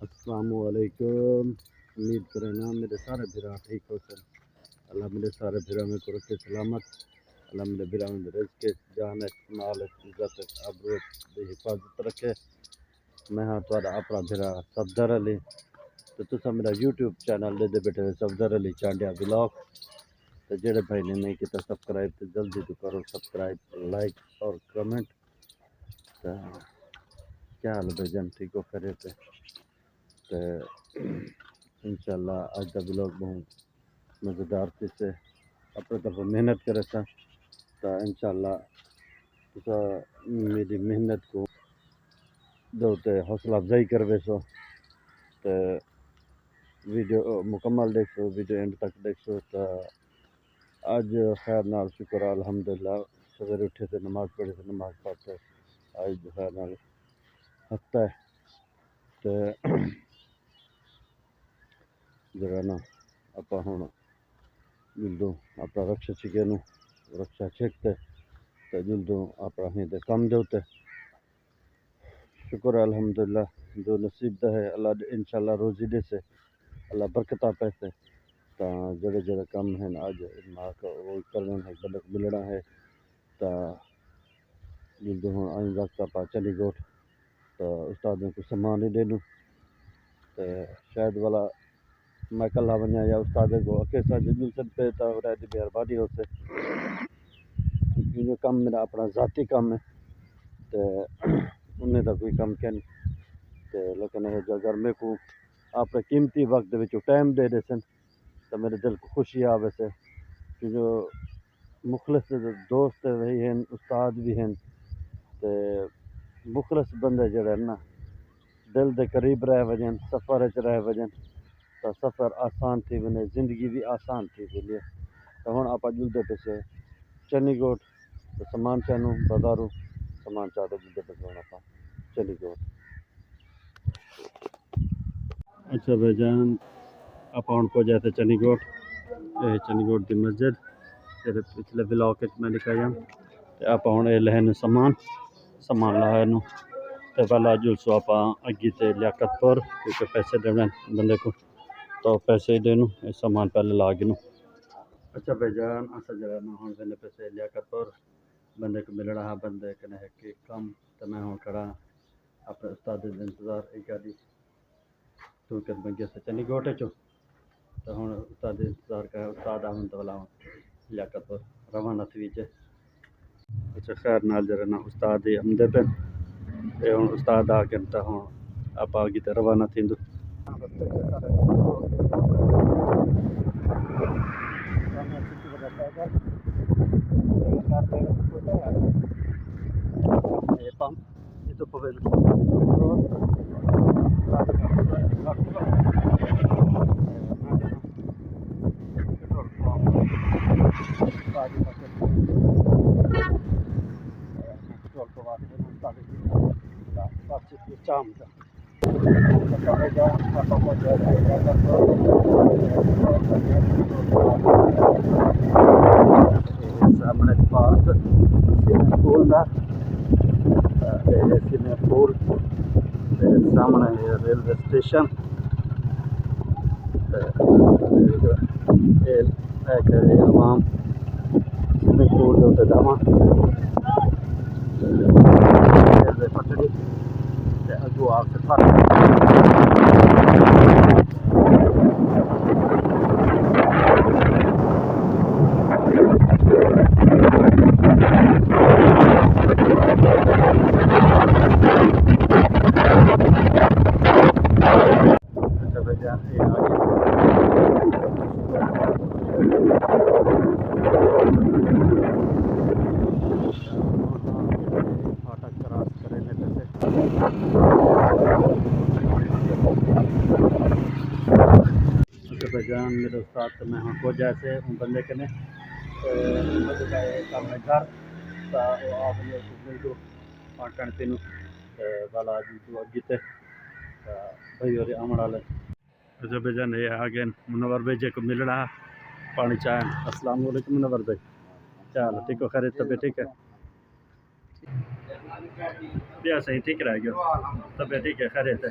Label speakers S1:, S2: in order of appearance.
S1: السلام علیکم. امید کریں نا میرے سارے بھرا ٹھیک ہو سن. اللہ میرے سارے بھرا میں کو رکھے سلامت. اللہ میرے بھرا میں رزق جان مال عزت آبرو دی حفاظت رکھے. میں ہاں تھوڑا اپنا بھرا صفدر علی. تو تسا میرا یوٹیوب چینل دے بیٹھے صفدر علی چانڈیا بلاگ. تو جڑے بھائی نے نہیں کیتا سبسکرائب تو جلدی تو کرو سبسکرائب لائک اور کمنٹ. تو کیا حال بھائی جان ٹھیک ہو کرے تھے. تو انشاءاللہ آج کا بلاگ بہت مزیدار تھی سے اپنے طرف محنت کرے تھا. تو انشاءاللہ تو میری محنت کو دوتے حوصلہ افزائی کروے سو. تو ویڈیو مکمل دیکھ سو ویڈیو اینڈ تک دیکھ سو. تو آج خیر نال شکر الحمدللہ سویرے اٹھے تھے نماز پڑھی تھے نماز پڑھتے آج خیر نال ہفتہ ہے. تو جگہ نا آپ ہوں جلدوں اپنا رکشا چکے نو رکشا چھکتے. تو جلدوں اپنا ہی دے کم دوتے شکر الحمدللہ جو نصیب دا ہے اللہ انشاءاللہ روزی دے سے اللہ برکتہ پیسے. تو جڑے جڑے کم ہیں آج ماں کو وہ کرنا ہے بدک ملنا ہے. تو جلدوں ہوں آئیں وقت آپ چلی گوٹ. تو استادوں کو سامان ہی دے دوں. تو شاید والا میں کلا ونیا یا استاد کو کیسا جل سکتے تو رہتی مہربانی ہو سے. کیونکہ کام میرا اپنا ذاتی کام ہے. تو انہیں تو کوئی کم کیا نہیں. تو لیکن اگر میرے کو اپنے قیمتی وقت ٹائم دے دے سن تو میرے دل کو خوشی آوے سے. کیونکہ مخلص دوست وہی ہیں استاد بھی ہیں. تو مخلص بندے جڑے نا دل دے قریب رہ وجن سفر چ رہ وجن تو سفر آسان تھی ونے زندگی بھی آسان تھی ونے. تو ہوں آپ جلدے پیسے چنی گوٹ تو سامان چانوں بازاروں سامان چاہتے جلدے پیسے ہونا پا چنی گوٹ. اچھا بھائی جان آپ ہوں کو جاتے چنی گوٹ. یہ چنی گوٹ دی مسجد تیرے پچھلے بلاک میں دکھایا. آپ ہوں یہ لہن سامان لایا نو. تو پہلا جلسو آپ اگی تے لیاقت پور کیونکہ پیسے دینے بندے کو تو پیسے ہی دینو یہ سامان پہلے لا گنو. اچھا بھائی جان اصل جگہ نہ ہوں پہلے پیسے لیاقت پور بندے کو مل رہا بندے کنے ہے کہ کم. تو میں ہوں کھڑا اپنے استاد انتظار ایک گاڑی تو کر بنگے سے چنی گوٹے چو. تو ہوں استاد انتظار کا استاد آمد والا ہوں لیاقت پور روانہ تھی ویچے. اچھا خیر نال جرا نا استاد ہی آمدے پہ یہ ہوں استاد آ کے تو ہوں آپ آگے تو روانہ تھیندو. پمپ itu pevel petrol پول سامنے ریلوے اسٹیشن. عوام پول ہوتے جاواں ریلوے پٹڑی اگو آپ سے جان میرے استاد تو میں ہوں کو جیسے ہوں بندے کے کام ہے گھر. تو آپ ملو کھان پینو والا جو اگی تے بھائی اور آمڑ والے. اچھا بھائی جان یہ آگے منور بھائی جے کو مل رہا پانی چائے. السلام علیکم منور بھائی. چلو ٹھیک ہو خیریت طبیعت ٹھیک ہے. صحیح ٹھیک رہ گیا طبیعت ٹھیک ہے خیریت ہے.